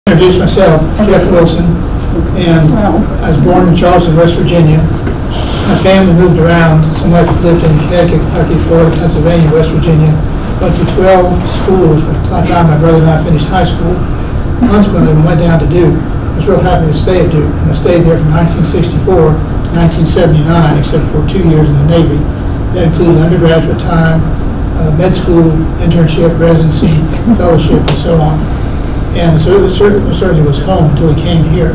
Introduce myself, Jeff Wilson, and I was born in Charleston, West Virginia. My family moved around so much, lived in Connecticut, Kentucky, Florida, Pennsylvania, West Virginia. Went to 12 schools by the time my brother and I finished high school. Consequently, we went down to Duke. I was real happy to stay at Duke, and I stayed there from 1964 to 1979, except for 2 years in the Navy. That included undergraduate time, med school, internship, residency, fellowship, and so on. And so it certainly was home until we came here.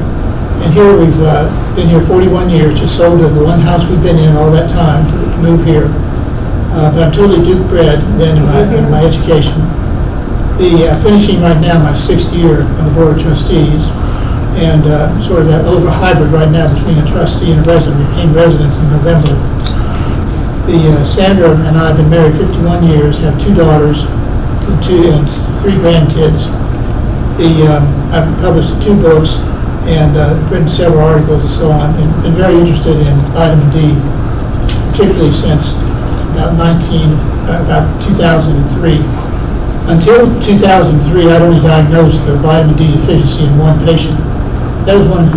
And here we've been here 41 years, just sold the one house we've been in all that time to move here. But I'm totally Duke bred then in my education. Finishing right now my 6th year on the Board of Trustees, and sort of that over hybrid right now between a trustee and a resident. We became residents in November. Sandra and I have been married 51 years, have 2 daughters, and 3 grandkids. I've published 2 books and written several articles and so on, and been very interested in vitamin D, particularly since about 2003. Until 2003, I'd only diagnosed a vitamin D deficiency in 1 patient. That was one of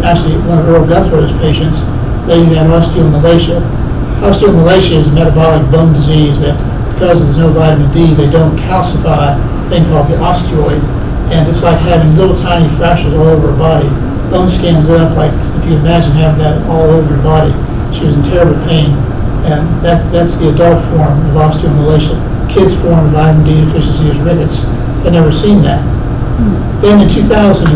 Earl Guthrow's patients, a lady who had osteomalacia. Osteomalacia is a metabolic bone disease that, because there's no vitamin D, they don't calcify a thing called the osteoid. And it's like having little tiny fractures all over her body. Bone skin lit up like, if you can imagine having that all over your body. She was in terrible pain. And that's the adult form of osteomalacia. Kids' form of vitamin D deficiency is rickets. They'd never seen that. Then in 2003,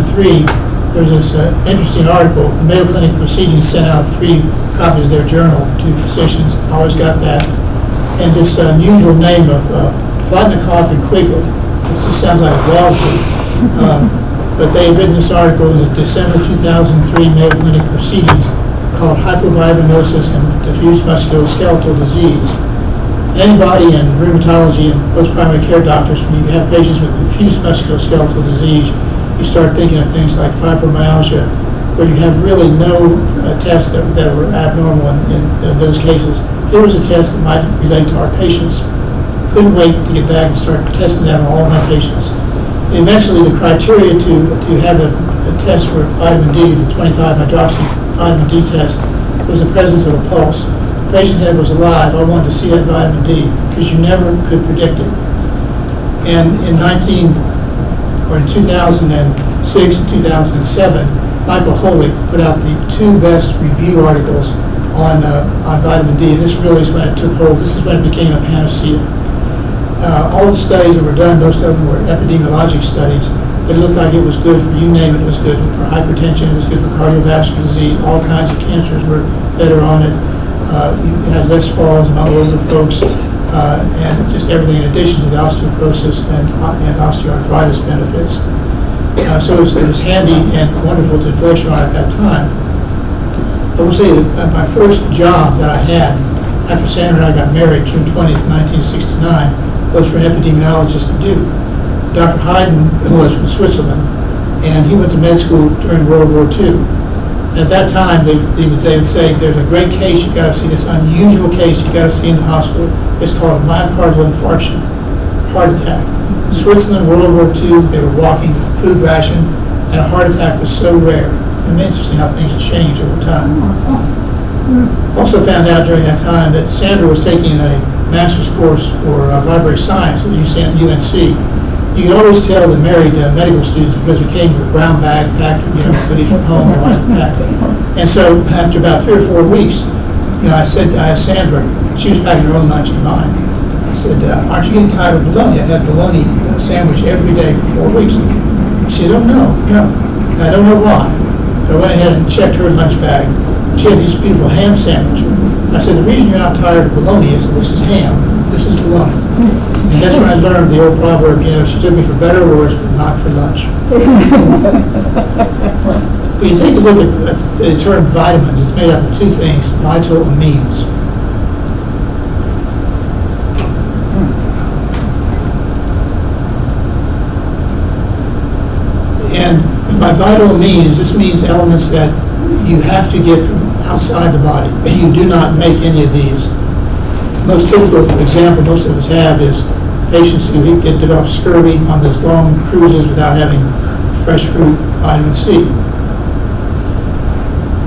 there was this interesting article. The Mayo Clinic Proceedings sent out free copies of their journal to physicians. I always got that. And this unusual name of Plotnikov and Quigley. It just sounds like a wall group. But they had written this article in the December 2003 Mayo Clinic Proceedings called Hypovitaminosis and Diffuse Musculoskeletal Disease. And anybody in rheumatology and most primary care doctors, when you have patients with diffuse musculoskeletal disease, you start thinking of things like fibromyalgia, where you have really no tests that were abnormal in those cases. Here was a test that might relate to our patients. Couldn't wait to get back and start testing that on all my patients. And eventually, the criteria to have a test for vitamin D, the 25-hydroxy vitamin D test, was the presence of a pulse. The patient head was alive. I wanted to see that vitamin D because you never could predict it. And in 2006 and 2007, Michael Holick put out the 2 best review articles on vitamin D, and this really is when it took hold. This is when it became a panacea. All the studies that were done, most of them were epidemiologic studies, but it looked like it was good for, you name it, it was good for hypertension, it was good for cardiovascular disease, all kinds of cancers were better on it. You had less falls among older folks, and just everything in addition to the osteoporosis and osteoarthritis benefits. So it was handy and wonderful to lecture on at that time. I will say that my first job that I had after Sandra and I got married, June 20th, 1969, was for an epidemiologist at Duke. Dr. Hayden, who was from Switzerland, and he went to med school during World War II. And at that time, they would say, there's a great case, you've got to see this unusual case you've got to see in the hospital. It's called a myocardial infarction, heart attack. Switzerland, World War II, they were walking, food ration, and a heart attack was so rare. And interesting how things have changed over time. Also found out during that time that Sandra was taking a master's course for library science at UNC. You could always tell the married medical students because we came with a brown bag packed with goodies from home and white packed. And so after about 3 or 4 weeks, I asked Sandra, she was packing her own lunch and mine. I said, aren't you getting tired of bologna? I'd had bologna sandwich every day for 4 weeks. She said, oh, no. I don't know why. But I went ahead and checked her lunch bag. She had these beautiful ham sandwiches. I said, the reason you're not tired of bologna is that this is ham, this is bologna. And that's when I learned the old proverb, she took me for better or worse, but not for lunch. When you take a look at the term vitamins, it's made up of 2 things, vital amines. And by vital amines, this means elements that you have to get from outside the body. You do not make any of these. Most typical example most of us have is patients who develop scurvy on those long cruises without having fresh fruit vitamin C.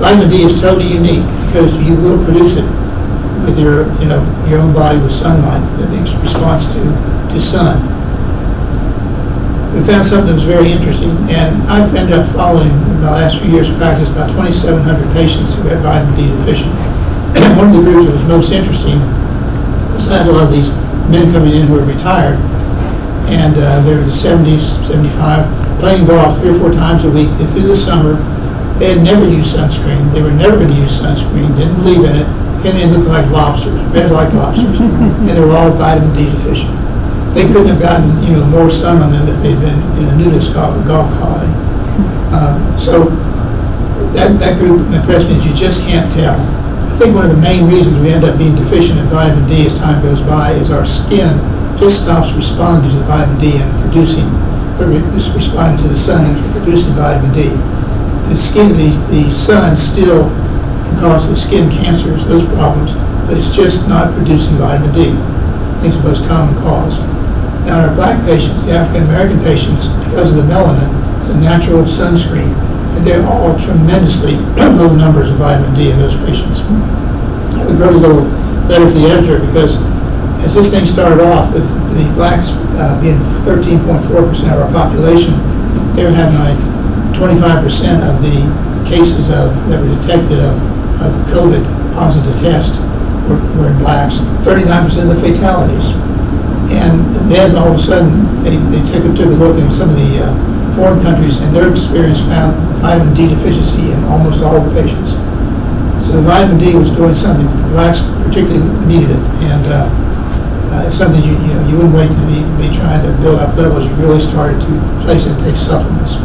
Vitamin D is totally unique because you will produce it with your own body with sunlight, in response to sun. We found something that was very interesting, and I've ended up following, in the last few years of practice, about 2,700 patients who had vitamin D deficient. One of the groups that was most interesting was I had a lot of these men coming in who were retired, and they were in the 70s, 75, playing golf 3 or 4 times a week through the summer. They had never used sunscreen. They were never going to use sunscreen, didn't believe in it, and they looked like lobsters, red like lobsters, and they were all vitamin D deficient. They couldn't have gotten more sun on them if they'd been in a nudist golf colony. So that group impressed me that you just can't tell. I think one of the main reasons we end up being deficient in vitamin D as time goes by is our skin just stops responding to the vitamin D and responding to the sun and producing vitamin D. The sun still can cause the skin cancers, those problems, but it's just not producing vitamin D. I think it's the most common cause. Now in our black patients, the African American patients, because of the melanin, it's a natural sunscreen, and they're all tremendously low numbers of vitamin D in those patients. I wrote a little letter to the editor because as this thing started off with the blacks being 13.4% of our population, they were having like 25% of the cases that were detected of the COVID positive test were in blacks, 39% of the fatalities. And then all of a sudden, they took a look in some of the foreign countries, and their experience found vitamin D deficiency in almost all the patients. So the vitamin D was doing something. The blacks particularly needed it, and it's something you wouldn't wait to be trying to build up levels. You really started to replace it and take supplements.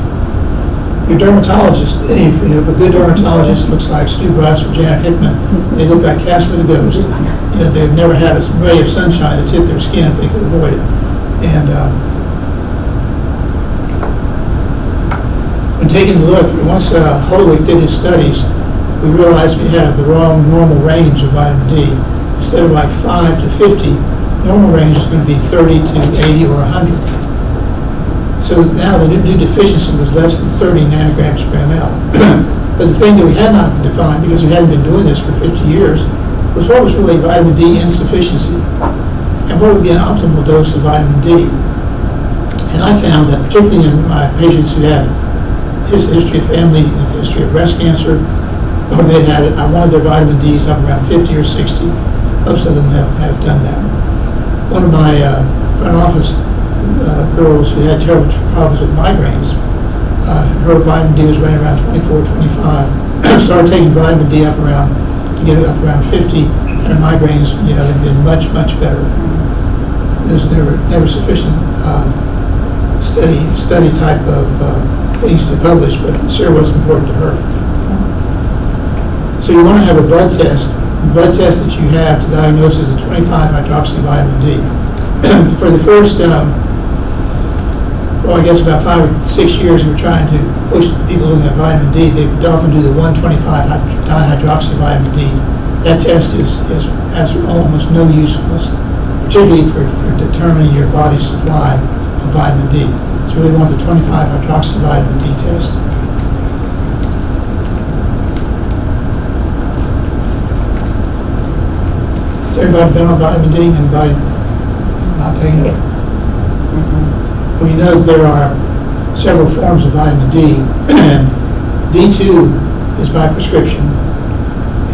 Your dermatologist, if a good dermatologist looks like Stu Bruce or Janet Hickman, they look like Casper the Ghost. They've never had a ray of sunshine that's hit their skin if they could avoid it. And when taking a look, once Holick did his studies, we realized we had the wrong normal range of vitamin D. Instead of like 5 to 50, normal range is going to be 30 to 80 or 100. So now the new deficiency was less than 30 nanograms per ml. But the thing that we had not defined, because we hadn't been doing this for 50 years, was what was really vitamin D insufficiency, and what would be an optimal dose of vitamin D. And I found that particularly in my patients who had history of family, history of breast cancer, or they'd had it, I wanted their vitamin Ds up around 50 or 60. Most of them have done that. One of my front office girls who had terrible problems with migraines, her vitamin D was running around 24, 25. Started taking vitamin D to get it up around 50, and her migraines, had been much, much better. There's never sufficient study type of things to publish, but it sure was important to her. So you want to have a blood test. The blood test that you have to diagnose is a 25-hydroxy vitamin D. For the first, I guess about 5 or 6 years, we were trying to push people looking at vitamin D. They would often do the 125-dihydroxy vitamin D. That test has almost no usefulness, particularly for determining your body's supply of vitamin D. So we really want the 25-hydroxy vitamin D test. Has everybody been on vitamin D? Anybody not taking it? Well, there are several forms of vitamin D, and D2 is by prescription,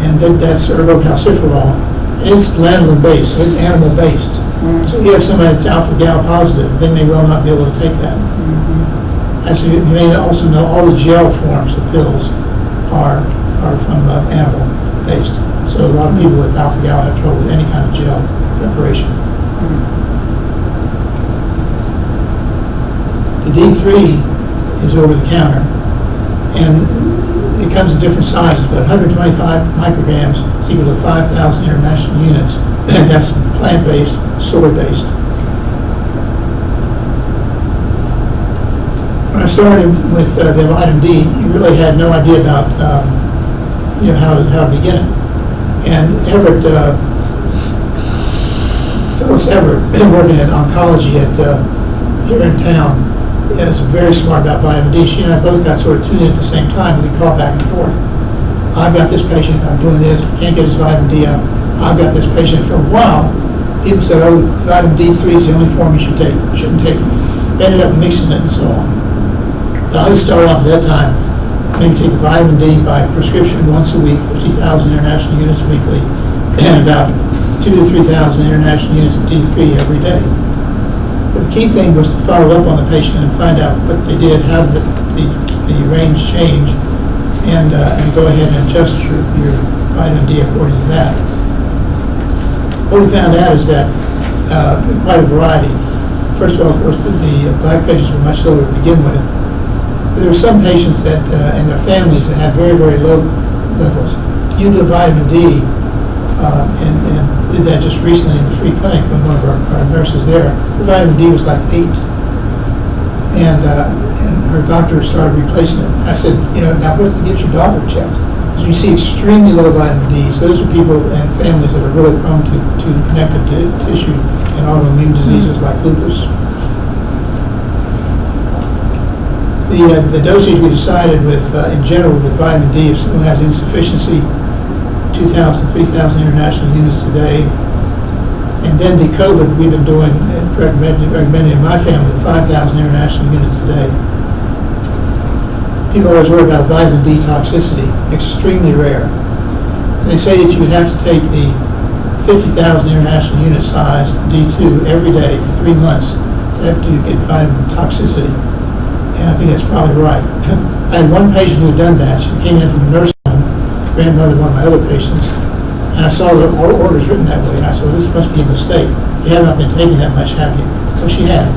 and that's ergocalciferol, and it's lanolin-based, so it's animal-based. So if you have somebody that's alpha-gal positive, they may well not be able to take that. Actually, you may also know all the gel forms of pills are from animal-based. So a lot of people with alpha-gal have trouble with any kind of gel preparation. The D3 is over the counter, and it comes in different sizes, but 125 micrograms is equal to 5,000 international units, and that's plant-based, soy-based. When I started with the vitamin D, you really had no idea about how to begin it. And Phyllis Everett, working in oncology here in town, is very smart about vitamin D. She and I both got sort of tuned in at the same time, and we called back and forth. I've got this patient, I'm doing this, I can't get his vitamin D up. I've got this patient. For a while, people said, oh, vitamin D3 is the only form you should take. You shouldn't take it. They ended up mixing it and so on. But I would start off at that time, maybe take the vitamin D by prescription once a week, 50,000 international units weekly, and about 2,000 to 3,000 international units of D3 every day. But the key thing was to follow up on the patient and find out what they did, how did the range change, and go ahead and adjust your vitamin D according to that. What we found out is that quite a variety. First of all, of course, the black patients were much lower to begin with. But there were some patients that, and their families, that had very, very low levels. You do vitamin D, and did that just recently in the free clinic when one of our nurses there, her vitamin D was like 8. And her doctor started replacing it. And I said, now what, get your daughter checked. Because we see extremely low vitamin Ds. Those are people and families that are really prone to connective tissue and autoimmune diseases like lupus. The dosage we decided with, in general, with vitamin D, if someone has insufficiency, 2,000, 3,000 international units a day. And then the COVID, we've been doing, recommending in my family, 5,000 international units a day. People always worry about vitamin D toxicity, extremely rare. And they say that you would have to take the 50,000 international unit size D2 every day for 3 months to get vitamin toxicity. And I think that's probably right. I had one patient who had done that. She came in from a nursing home, grandmother of one of my other patients, and I saw the orders written that way, and I said, well, this must be a mistake. You have not been taking that much, have you? Well, she had.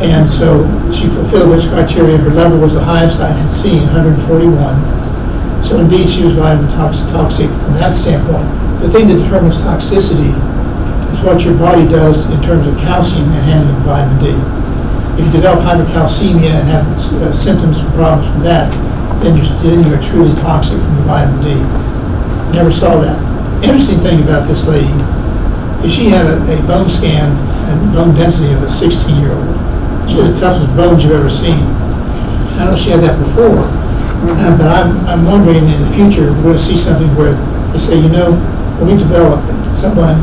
And so she fulfilled those criteria. Her level was the highest I had seen, 141. So indeed, she was vitamin toxic from that standpoint. The thing that determines toxicity is what your body does in terms of calcium and handling the vitamin D. If you develop hypercalcemia and have symptoms and problems from that, then you're truly toxic from the vitamin D. Never saw that. Interesting thing about this lady is she had a bone scan and bone density of a 16-year-old. She had the toughest bones you've ever seen. I don't know if she had that before, but I'm wondering in the future we're going to see something where they say, when we develop someone,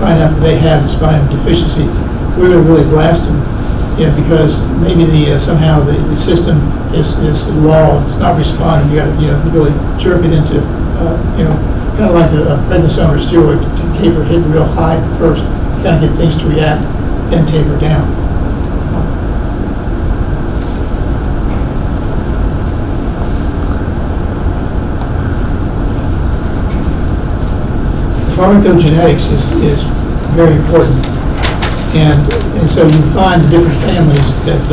find out that they have this vitamin deficiency, we're going to really blast them. Because maybe somehow the system is lulled, it's not responding. You got to really jerk it into kind of like a prednisone or steroid to taper, hit real high first, kind of get things to react, then taper down. The pharmacogenetics is very important. And so you find the different families that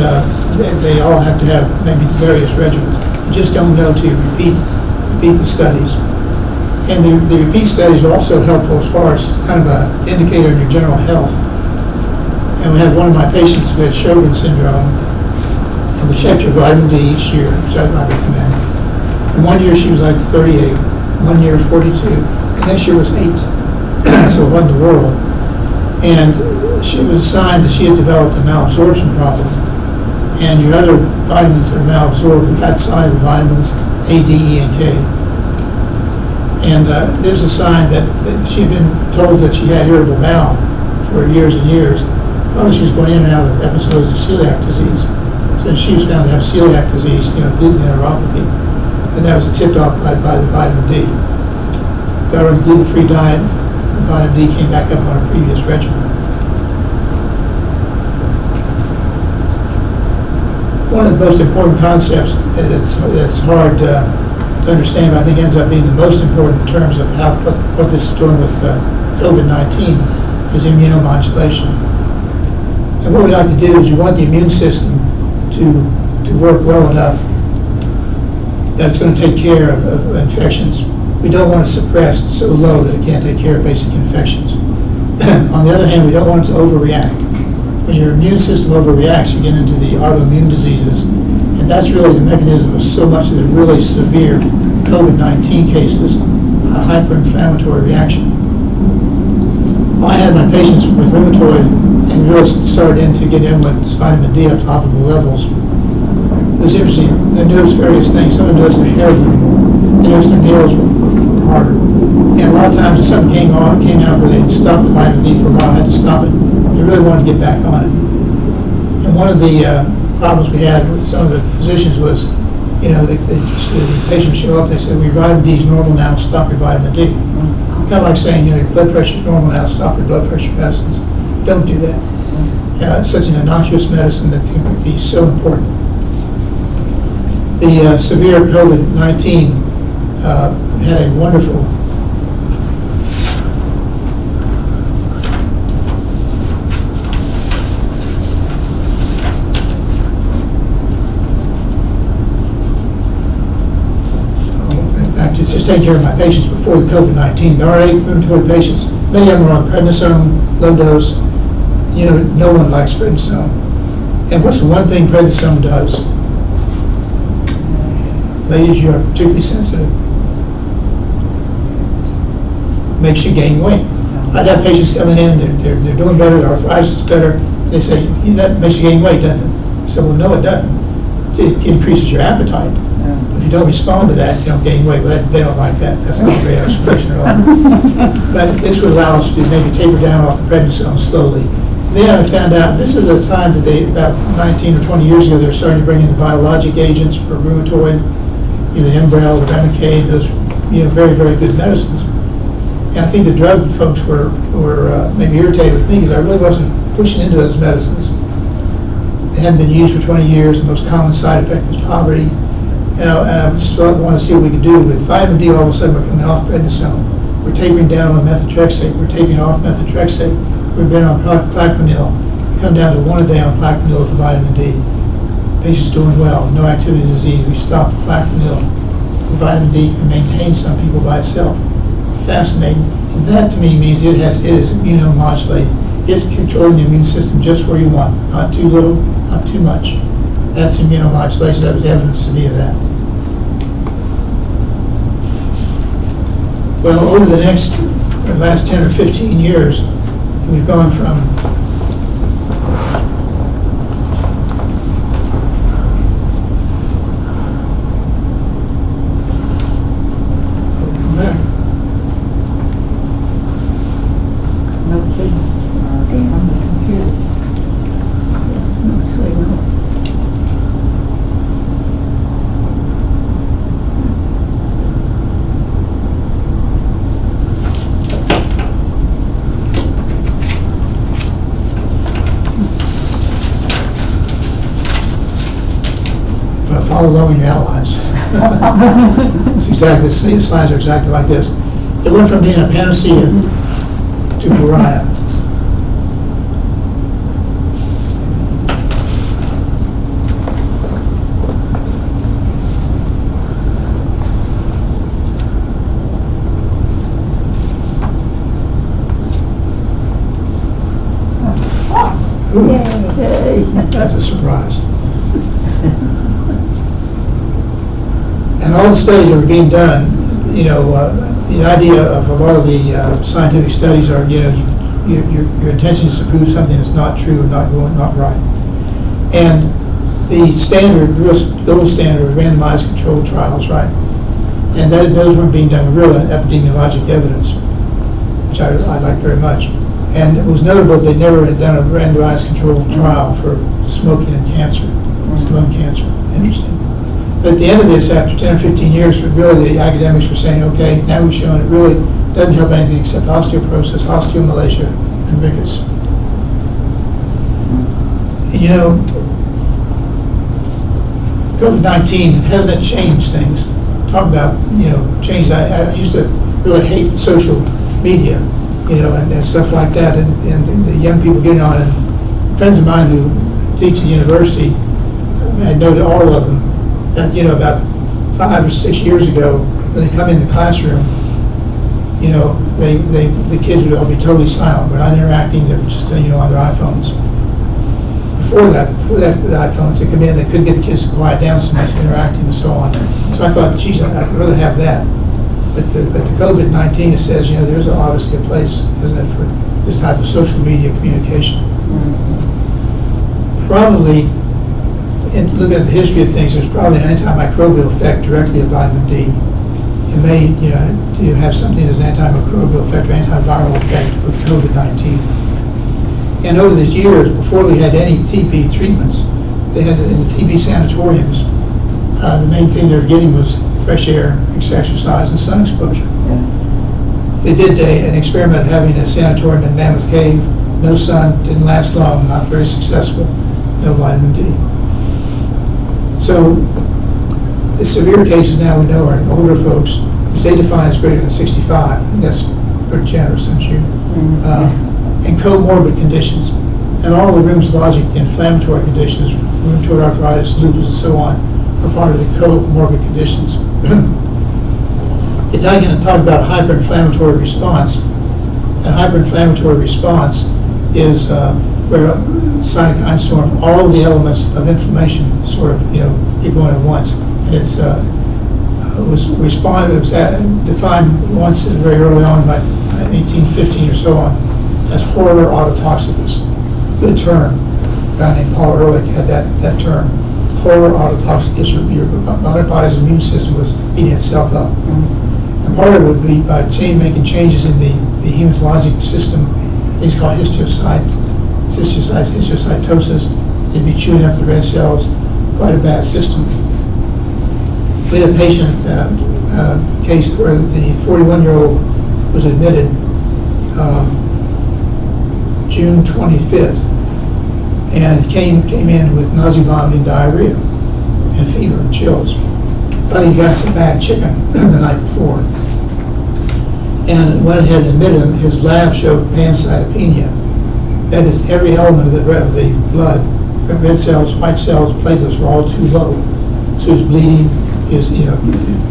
they all have to have maybe various regimens. You just don't know till you repeat the studies. And the repeat studies are also helpful as far as kind of an indicator in your general health. And we had one of my patients who had Sjogren's syndrome, and we checked her vitamin D each year, which I recommend. And 1 year she was like 38, 1 year 42, and next year was 8. So it wasn't the world. And she was assigned that she had developed a malabsorption problem. And your other vitamins that are malabsorbed, fat-soluble vitamins, A, D, E, and K. And there's a sign that she had been told that she had irritable bowel for years and years. Probably she was going in and out of episodes of celiac disease. So she was found to have celiac disease, gluten enteropathy. And that was tipped off by the vitamin D. Got her on the gluten-free diet, and vitamin D came back up on her previous regimen. One of the most important concepts that's hard to understand, but I think ends up being the most important in terms of what this is doing with COVID-19 is immunomodulation. And what we like to do is we want the immune system to work well enough that it's going to take care of infections. We don't want to suppress so low that it can't take care of basic infections. On the other hand, we don't want it to overreact. When your immune system overreacts, you get into the autoimmune diseases, and that's really the mechanism of so much of the really severe COVID-19 cases, a hyperinflammatory reaction. I had my patients with rheumatoid and really started into getting everyone's vitamin D up to optimal levels. It was interesting. They noticed various things. Some of them noticed their hair grew more. They noticed their nails were harder. And a lot of times, if something came out where they had stopped the vitamin D for a while, had to stop it, they really wanted to get back on it. And one of the problems we had with some of the physicians was, the patients show up, they say, well, your vitamin D is normal now, stop your vitamin D. Kind of like saying, your blood pressure is normal now, stop your blood pressure medicines. Don't do that. It's such an innocuous medicine that can be so important. The severe COVID-19 had a wonderful just taking care of my patients before the COVID-19. There are 8 rheumatoid patients. Many of them are on prednisone, low dose. No one likes prednisone. And what's the one thing prednisone does? Ladies, you are particularly sensitive. Makes you gain weight. I'd have patients coming in, they're doing better, their arthritis is better, and they say, that makes you gain weight, doesn't it? I said, well, no, it doesn't. It increases your appetite. If you don't respond to that, you don't gain weight. Well, they don't like that. That's not a great explanation at all. But this would allow us to maybe taper down off the prednisone slowly. Then I found out, this is a time that about 19 or 20 years ago, they were starting to bring in the biologic agents for rheumatoid, the Enbrel, the Remicade, those very, very good medicines. And I think the drug folks were maybe irritated with me because I really wasn't pushing into those medicines. They hadn't been used for 20 years. The most common side effect was poverty. And I just wanted to see what we could do with vitamin D. All of a sudden, we're coming off prednisone. We're tapering down on methotrexate. We're tapering off methotrexate. We've been on Plaquenil. We come down to 1 a day on Plaquenil with the vitamin D. Patient's doing well. No activity of disease. We stop the Plaquenil. The vitamin D can maintain some people by itself. Fascinating. And that to me means it is immunomodulating. It's controlling the immune system just where you want. Not too little, not too much. That's immunomodulation. That was evidence to me of that. Well, over the last 10 or 15 years, we've gone from come back. No signal. Okay, on the computer. No signal. Follow along in your outlines. It's exactly the same slides are exactly like this. It went from being a panacea to pariah. Ooh, Yay. that's a surprise. And all the studies that are being done, the idea of a lot of the scientific studies are, your intention is to prove something that's not true, not right. And the standard, gold standard, randomized controlled trials, right? And those weren't being done with real epidemiologic evidence, which I like very much. And it was notable they never had done a randomized controlled trial for smoking and cancer, lung cancer. Interesting. But at the end of this, after 10 or 15 years, really the academics were saying, okay, now we've shown it really doesn't help anything except osteoporosis, osteomalacia, and rickets. And COVID-19 hasn't changed things. Talk about, change. I used to really hate social media, and stuff like that, and the young people getting on. And friends of mine who teach at the university, I know to all of them, that about 5 or 6 years ago, when they come in the classroom, the kids would all be totally silent. We're not interacting. They're just on their iPhones. Before that, the iPhones, they come in, they couldn't get the kids to quiet down so much, interacting and so on. So I thought, geez, I'd rather have that. But the COVID-19, it says, there's obviously a place, isn't it, for this type of social media communication. Probably, in looking at the history of things, there's probably an antimicrobial effect directly of vitamin D. It may, to have something as an antimicrobial effect or antiviral effect with COVID-19. And over the years, before we had any TB treatments, they had in the TB sanatoriums, the main thing they were getting was fresh air, exercise, and sun exposure. They did an experiment having a sanatorium in Mammoth Cave, no sun, didn't last long, not very successful, no vitamin D. So the severe cases now we know are in older folks, which they define as greater than 65, and that's pretty generous, I'm sure, and comorbid conditions. And all the rheumatologic inflammatory conditions, rheumatoid arthritis, lupus, and so on, are part of the comorbid conditions. They're going to talk about hyperinflammatory response. And hyperinflammatory response is where cytokine storm, all the elements of inflammation sort of, get going at once. And it was defined once very early on by 1815 or so on as horror autotoxicus. Good term. A guy named Paul Ehrlich had that term. Horror autotoxicus. Your body's immune system was eating itself up. And part of it would be by making changes in the hematologic system, things called histiocytosis. They'd be chewing up the red cells. Quite a bad system. We had a patient case where the 41-year-old was admitted June 25th, and came in with nausea, vomiting, diarrhea, and fever and chills. Thought he got some bad chicken the night before, and went ahead and admitted him. His lab showed pancytopenia. That is, every element of the blood, red cells, white cells, platelets were all too low. So he was bleeding. He was,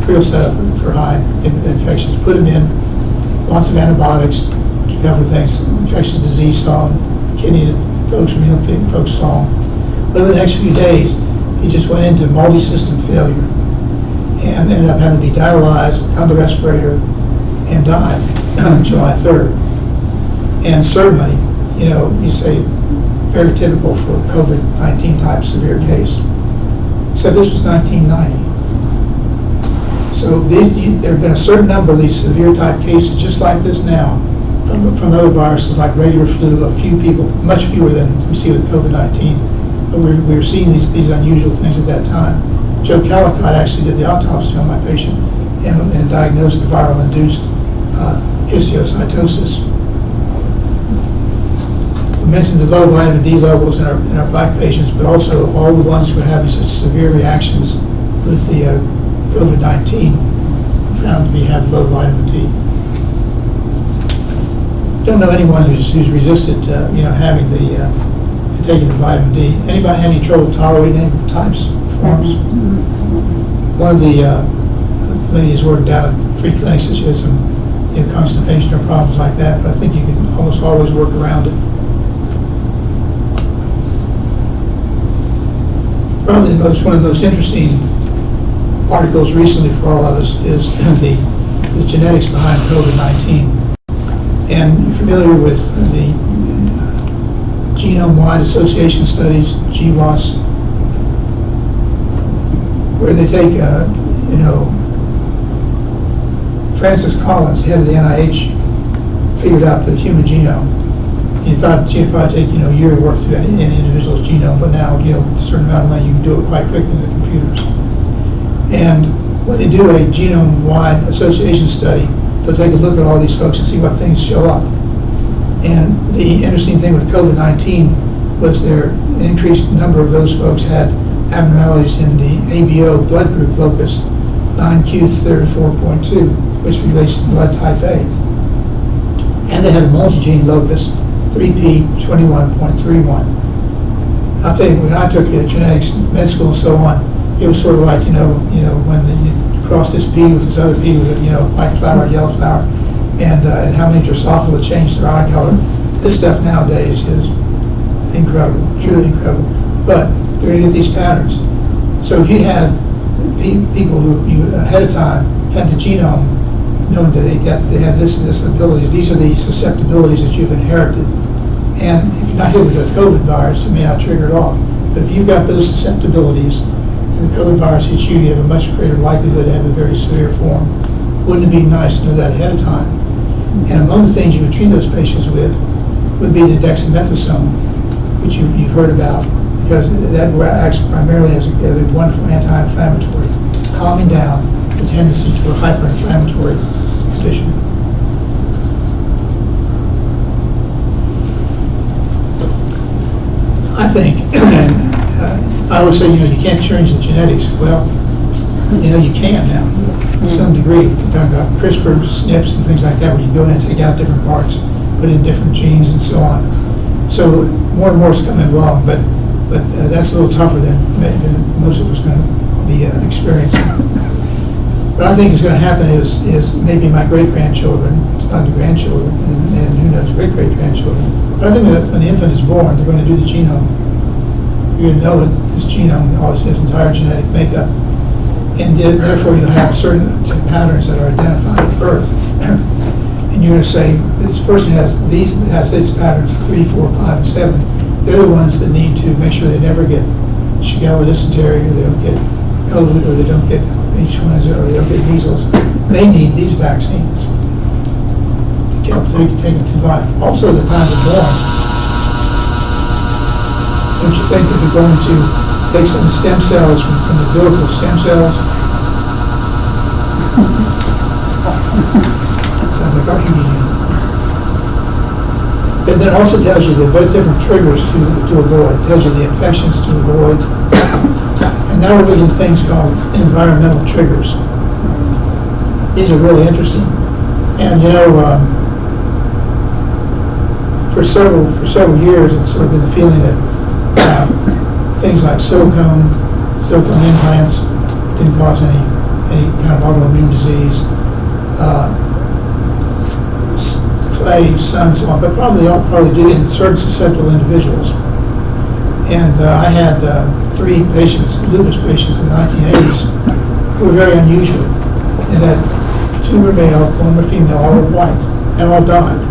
real setup for high infections. Put him in, lots of antibiotics to cover things. Infectious disease saw him, kidney folks, renal folks saw him. But over the next few days, he just went into multi-system failure and ended up having to be dialyzed, on the respirator, and died on July 3rd. And certainly, you say very typical for a COVID-19 type severe case. Except this was 1990. So there have been a certain number of these severe type cases just like this now from other viruses like regular flu, a few people, much fewer than we see with COVID-19. But we were seeing these unusual things at that time. Joe Calicott actually did the autopsy on my patient and diagnosed the viral-induced histiocytosis. We mentioned the low vitamin D levels in our black patients, but also all the ones who are having such severe reactions with the COVID-19 found to have low vitamin D. Don't know anyone who's resisted, having taking the vitamin D. Anybody have any trouble tolerating any forms? One of the ladies working down at Free Clinic said she had some constipation or problems like that, but I think you can almost always work around it. Probably one of the most interesting articles recently for all of us is the genetics behind COVID-19. And you're familiar with the genome-wide association studies, GWAS, where they take, Francis Collins, head of the NIH, figured out the human genome. He thought it'd probably take, a year to work through any individual's genome, but now, with a certain amount of money, you can do it quite quickly in the computers. And when they do a genome-wide association study, they'll take a look at all these folks and see what things show up. And the interesting thing with COVID-19 was their increased number of those folks had abnormalities in the ABO blood group locus, 9q34.2, which relates to blood type A. And they had a multi-gene locus, 3p21.31. I'll tell you, when I took genetics, med school and so on, it was sort of like, when you cross this pea with this other pea with, white flower, yellow flower, and how many Drosophila changed their eye color. This stuff nowadays is incredible, truly incredible. But they're going to get these patterns. So if you have people who you ahead of time had the genome knowing that they have this and this abilities. These are the susceptibilities that you've inherited. And if you're not hit with a COVID virus, it may not trigger it off. But if you've got those susceptibilities and the COVID virus hits you, you have a much greater likelihood to have a very severe form. Wouldn't it be nice to know that ahead of time? And among the things you would treat those patients with would be the dexamethasone, which you've heard about, because that acts primarily as a wonderful anti-inflammatory, calming down the tendency to a hyperinflammatory condition. I think, and I always say, you can't change the genetics. Well, you can now, to some degree. We're talking about CRISPR, SNPs, and things like that, where you go in and take out different parts, put in different genes, and so on. So more and more is coming along, but that's a little tougher than most of us are going to be experiencing. What I think is going to happen is maybe my great-grandchildren, it's not the grandchildren, and who knows, great-great-grandchildren. But I think when the infant is born, they're going to do the genome. You're going to know that this genome always has entire genetic makeup, and therefore you'll have certain patterns that are identified at birth. And you're going to say, this person has its patterns 3, 4, 5, and 7. They're the ones that need to make sure they never get Shigella dysentery, or they don't get COVID, or they don't get influenza, or they don't get measles. They need these vaccines to help take them through life. Also, at the time they're born, don't you think that they're going to take some stem cells from the umbilical stem cells? Sounds like our heating unit. But then it also tells you the very different triggers to avoid. It tells you the infections to avoid. And now we're looking at things called environmental triggers. These are really interesting. And for several years, it's sort of been the feeling that things like silicone implants didn't cause any kind of autoimmune disease. Clay, sun, so on, but probably do in certain susceptible individuals. And I had 3 patients, lupus patients in the 1980s, who were very unusual in that 2 were male, 1 were female, all were white, and all died.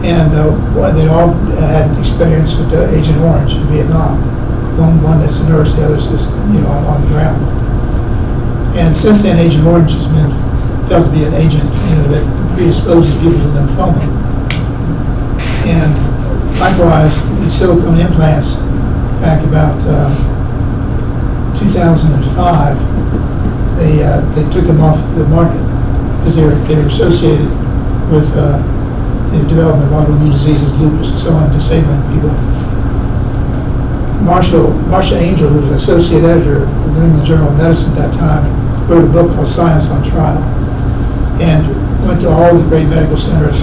And they all had experience with Agent Orange in Vietnam. One is a nurse, the other is on the ground. And since then, Agent Orange has been felt to be an agent, that predisposes people to lymphoma. And likewise, the silicone implants, back about 2005, they took them off the market because they were associated with the development of autoimmune diseases, lupus, and so on, disabling people. Marcia Angel, who was associate editor of the New England Journal of Medicine at that time, wrote a book called Science on Trial, and went to all the great medical centers,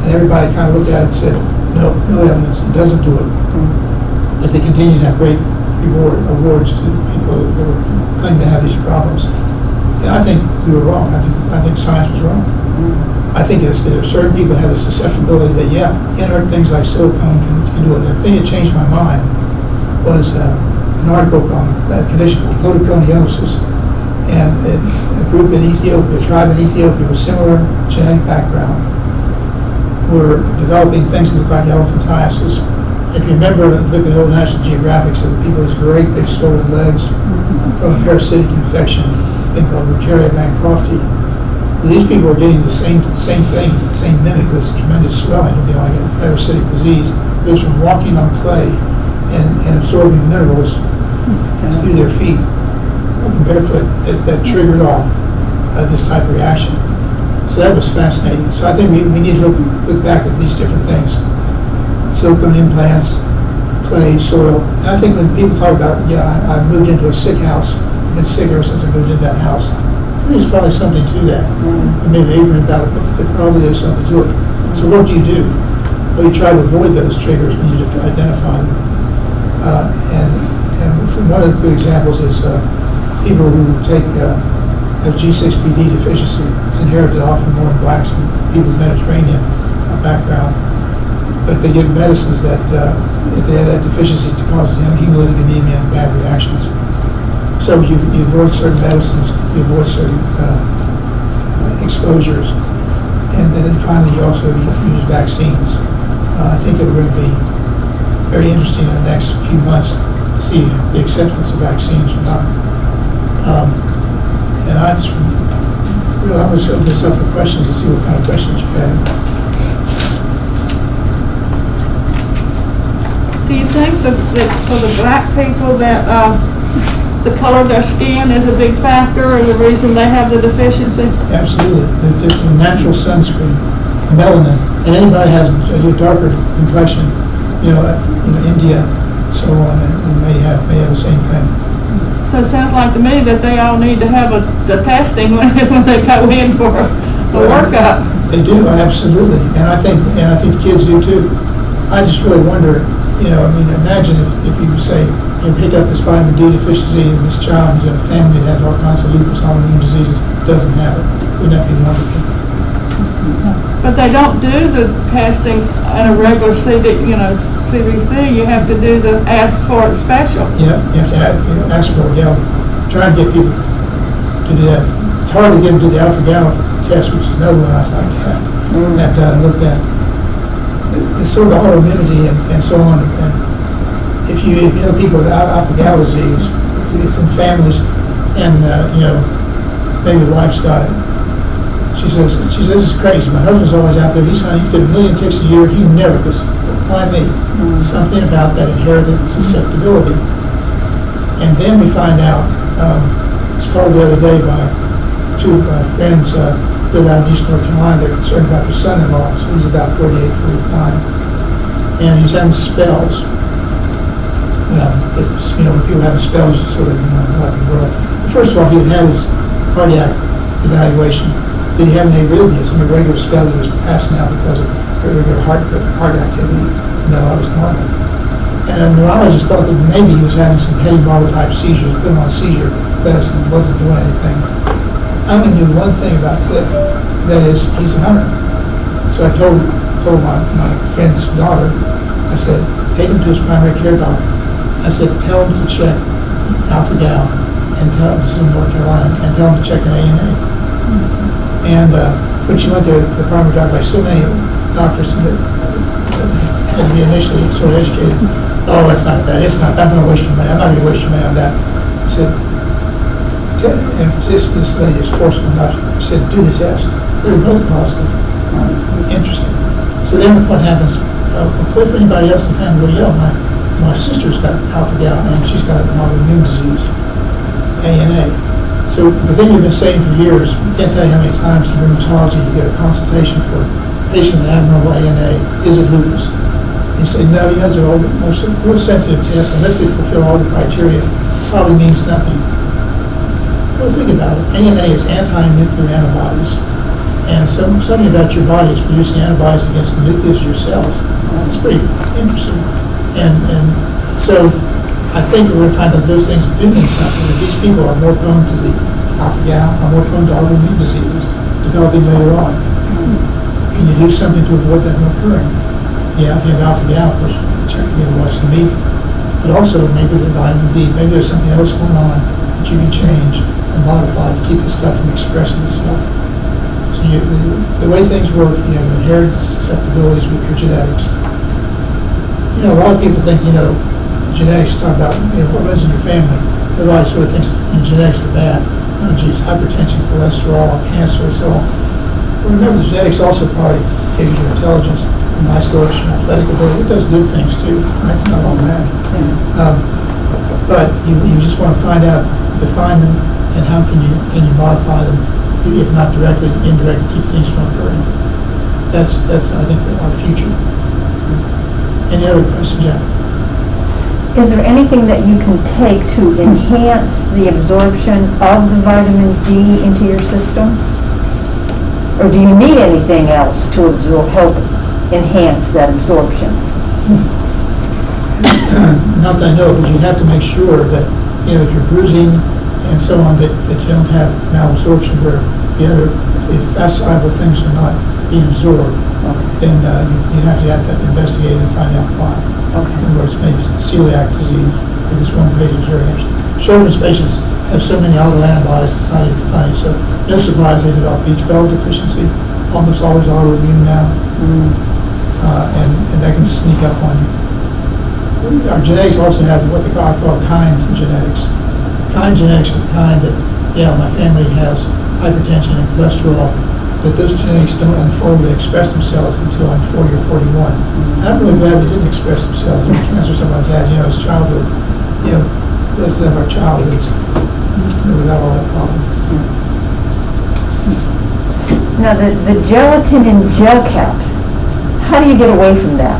and everybody kind of looked at it and said, no evidence, it doesn't do it. But they continued to have great awards to people that were claiming to have these problems. And I think we were wrong. I think science was wrong. I think there are certain people that have a susceptibility that, inert things like silicone can do it. The thing that changed my mind was an article on a condition called podoconiosis. And a group in Ethiopia, a tribe in Ethiopia with similar genetic background, were developing things that look like elephantiasis. If you remember, look at old National Geographics of the people with these great big swollen legs from a parasitic infection, a thing called Rickeria bancrofti. Well, these people are getting the same things, the same mimic, this tremendous swelling, looking like a parasitic disease. It was from walking on clay and absorbing minerals through their feet, walking barefoot, that triggered off this type of reaction. So that was fascinating. So I think we need to look back at these different things. Silicone implants, clay, soil. And I think when people talk about, I moved into a sick house, I've been sick ever since I moved into that house, there's probably something to that. I may be ignorant about it, but probably there's something to it. So what do? Well, you try to avoid those triggers when you identify them. And from one of the good examples is people who have G6PD deficiency. It's inherited often more in blacks and people with Mediterranean background. But they get medicines that, if they have that deficiency, it causes them hemolytic anemia and bad reactions. So you avoid certain medicines, you avoid certain exposures. And then finally, you also use vaccines. I think that we're going to be very interesting in the next few months to see the acceptance of vaccines or not. And I'm going to open this up for questions and see what kind of questions you have. Do you think that for the black people that the color of their skin is a big factor or the reason they have the deficiency? Absolutely. It's a natural sunscreen, the melanin. And anybody has a darker complexion, India, so on, and may have the same thing. So it sounds like to me that they all need to have the testing when they go in for a workup. They do, absolutely. And I think the kids do too. I just really wonder, imagine if you say, pick up this vitamin D deficiency and this child who's in a family that has all kinds of lupus, autoimmune diseases, doesn't have it. Wouldn't that be wonderful? But they don't do the testing in a regular CBC. You have to do the ask for it special. Yeah, you have to ask for it. Yeah, trying to get people to do that. It's hard to get them to do the alpha-gal test, which is another one I'd like to have done and looked at. It's sort of autoimmunity and so on. And if you know people with alpha-gal disease, it's in families, and maybe the wife's got it. She says, this is crazy. My husband's always out there. He's getting 1 million ticks a year. He never gets. Why me? Something about that inherited susceptibility. And then we find out, it's called the other day by two of my friends live out in East North Carolina. They're concerned about their son-in-law. So he's about 48, 49. And he's having spells. Well, when people have spells, it's sort of what in the world. But first of all, he had his cardiac evaluation. Did he have any arrhythmias? An irregular spell he was passing out because of irregular heart activity. No, that was normal. And a neurologist thought that maybe he was having some petty marble type seizures, put him on seizure medicine, wasn't doing anything. I only knew one thing about Cliff, that is, he's a hunter. So I told my friend's daughter, I said, take him to his primary care doctor. I said, tell him to check alpha-gal, and this is in North Carolina, and tell him to check an ANA. And when she went there, the primary doctor, like so many doctors that had to be initially sort of educated, oh, it's not that, I'm going to waste your money, I'm not going to waste your money on that. I said, and this lady is forceful enough, she said, do the test. They were both positive. Interesting. So then what happens, Cliff or anybody else in the family will yell, my sister's got alpha-gal and she's got an autoimmune disease, ANA. So the thing we've been saying for years, I can't tell you how many times in rheumatology you get a consultation for a patient with abnormal ANA, is it lupus? And you say, no, they're all real sensitive tests, unless they fulfill all the criteria, probably means nothing. Well, think about it. ANA is anti-nuclear antibodies. And something about your body is producing antibodies against the nucleus of your cells. It's pretty interesting. And so I think that we're going to find that those things do mean something, that these people are more prone to the alpha-gal, are more prone to autoimmune diseases developing later on. Can you do something to avoid that from occurring? Yeah, if you have alpha-gal, of course, watch the meat. But also, maybe the vitamin D, maybe there's something else going on that you can change and modify to keep the stuff from expressing itself. So the way things work, you have inherited susceptibilities with your genetics. A lot of people think, genetics, talk about, what runs in your family. Everybody sort of thinks genetics are bad. Oh, geez, hypertension, cholesterol, cancer, so on. Well, remember, the genetics also probably gave you your intelligence, your nice looks, your athletic ability. It does good things too, right? It's not all bad. But you just want to find out, define them, and how can you modify them, if not directly, indirectly, keep things from occurring. That's I think, our future. Any other questions, Jack? Is there anything that you can take to enhance the absorption of the vitamin D into your system? Or do you need anything else to help enhance that absorption? Not that I know, but you have to make sure that, if you're bruising and so on, that you don't have malabsorption where if fat soluble things are not being absorbed, then you have to investigate and find out why. Okay. In other words, maybe it's celiac disease. This one patient is very interesting. Sjogren's patients have so many autoantibodies, it's not even funny. So No surprise they develop B12 deficiency, almost always autoimmune now, and that can sneak up on you. Our genetics also have what I call kind genetics. Kind genetics is the kind that, yeah, my family has hypertension and cholesterol, but those genetics don't unfold and express themselves until I'm 40 or 41. And I'm really glad they didn't express themselves in cancer or something like that, as childhood. Let's live our childhoods without all that problem. Now, the gelatin in gel caps, how do you get away from that?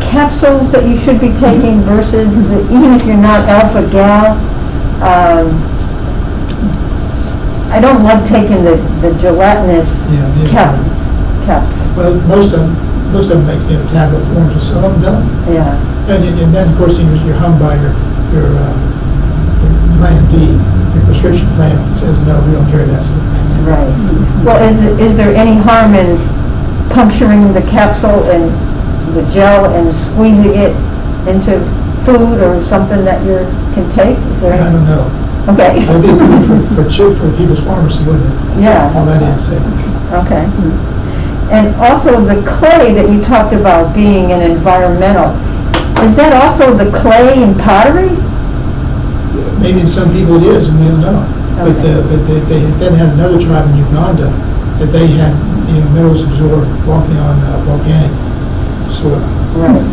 Capsules that you should be taking versus, even if you're not alpha-gal, I don't love taking the gelatinous caps. Well, most of them make tablet forms, and some of them don't. Yeah. And then of course you're hung by your plan D, your prescription plan that says no, we don't carry that sort of thing. Right. Well, is there any harm in puncturing the capsule and the gel and squeezing it into food or something that you can take? Is there I don't know. Okay. That'd be good for the people's pharmacy, wouldn't it? Yeah. All that in say. Okay. And also the clay that you talked about being an environmental, is that also the clay in pottery? Maybe in some people it is, and we don't know. But they then had another tribe in Uganda that they had minerals absorbed walking on volcanic soil. Right.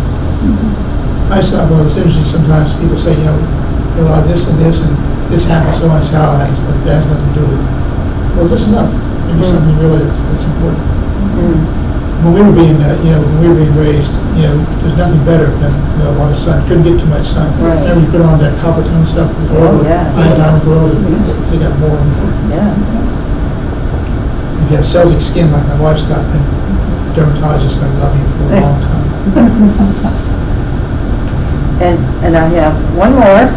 I just thought it was interesting. Sometimes people say, they'll have this and this, and this happens so much. How that has nothing to do with it. Well, listen up. Maybe something really that's important. When we were being, raised, there's nothing better than a lot of sun. Couldn't get too much sun. Right. Whenever you put on that copper tone stuff with oil, iodine with oil, they got more and more. Yeah. If you have Celtic skin like my wife's got, then the dermatologist is going to love you for a long time. And I have one more.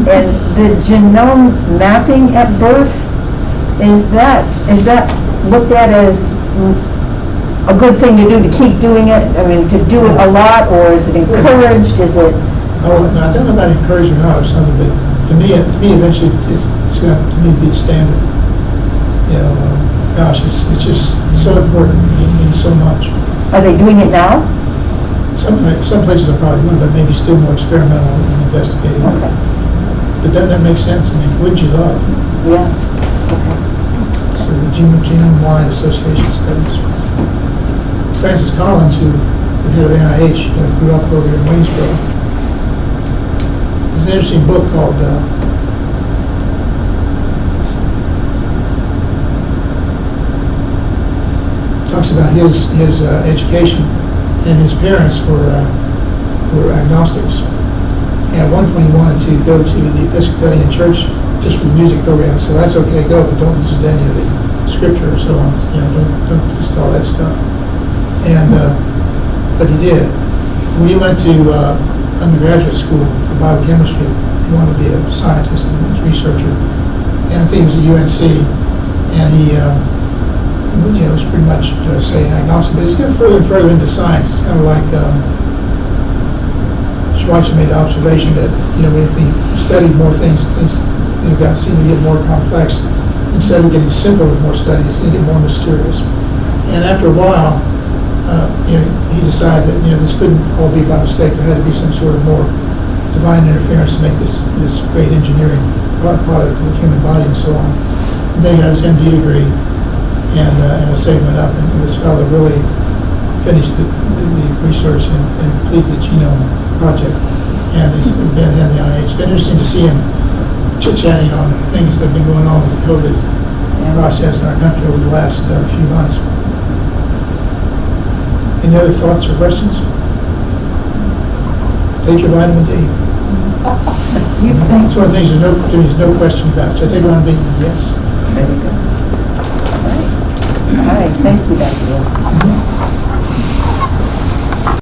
And the genome mapping at birth, is that looked at as a good thing to do, to keep doing it? I mean, to do it a lot, or is it encouraged? Is it? Oh, I don't know about encouraged or not or something, but to me eventually it's going to be the standard. Gosh, it's just so important. It means so much. Are they doing it now? Some places are probably doing it, but maybe still more experimental and investigative. Okay. But doesn't that make sense? I mean, wouldn't you love? Yeah. Okay. So the genome-wide association studies. Francis Collins, who is head of NIH, grew up over in Waynesboro. There's an interesting book called, talks about his education, and his parents were agnostics. And at one point he wanted to go to the Episcopalian Church just for the music program. So that's okay, go, but don't listen to any of the scripture or so on. Don't listen to all that stuff. And but he did. When he went to undergraduate school for biochemistry, he wanted to be a scientist and a researcher. And I think he was at UNC, and he was pretty much saying agnostic. But he's getting further and further into science. It's kind of like Schweitzer made the observation that if we studied more things seem to get more complex. Instead of getting simpler with more study, they seem to get more mysterious. And after a while, he decided that this couldn't all be by mistake. There had to be some sort of more divine interference to make this great engineering product of the human body and so on. And then he got his MD degree, and his say went up, and it was a fellow that really finished the research and completed the genome project. And he's been at the end of the NIH. It's been interesting to see him chit-chatting on things that have been going on with the COVID process in our country over the last few months. Any other thoughts or questions? Take your vitamin D. It's one of the things there's no question about. So I take vitamin D, yes. Very good.